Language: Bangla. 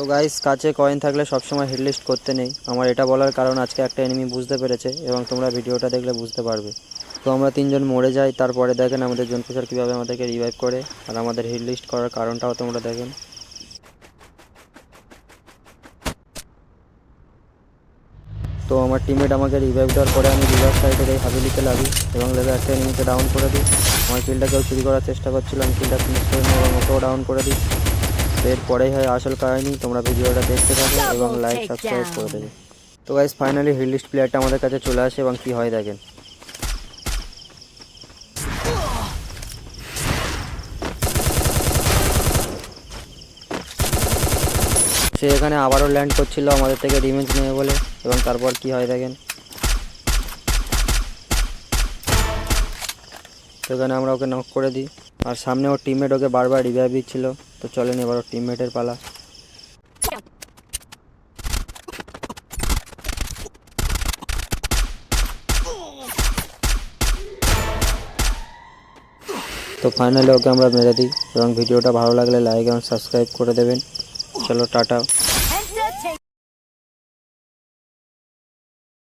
তো গাইস, কাছে কয়েন থাকলে সবসময় হিট লিস্ট করতে নেই। আমার এটা বলার কারণ আজকে একটা এনিমি বুঝতে পেরেছে এবং তোমরা ভিডিওটা দেখলে বুঝতে পারবে। তো আমরা তিনজন মরে যাই, তারপরে দেখেন আমাদের জোনপুষার কীভাবে আমাদেরকে রিভাইভ করে, আর আমাদের হিট লিস্ট করার কারণটাও তোমরা দেখেন। তো আমার টিমমেট আমাকে রিভাইভ দেওয়ার পরে আমি রিভাইভ সাইডের এই হাবিলিতে লাগি এবং লেগে একটা এনিমিকে ডাউন করে দিই। আমার কিলটা কেউ চুরি করার চেষ্টা করছিল, আমি কিলটা ফিনিশ করে নিই এবং ওকেও ডাউন করে দিই। এরপরেই হয় আসল কাহিনী, তোমরা ভিডিওটা দেখতে থাকো এবং লাইক সাবস্ক্রাইব করে দেবে। তো গাইস, ফাইনালি হিট লিস্ট প্লেয়ারটা আমাদের কাছে চলে আসে এবং কি হয় দেখেন। সে এখানে আবারও ল্যান্ড করছিল আমাদের থেকে রিভেঞ্জ নেবে বলে, এবং তারপর কি হয় দেখেন। তো এখানে আমরা ওকে নক করে দিই, আর সামনে ওর টিমমেট ওকে বারবার রিভাইভ দিচ্ছিল। তো চলেন এবার ওর টিমমেটের পালা। তো ফাইনালি ওকে আমরা মেরে দিই, এবং ভিডিওটা ভালো লাগলে লাইক এবং সাবস্ক্রাইব করে দেবেন। চলো টাটা।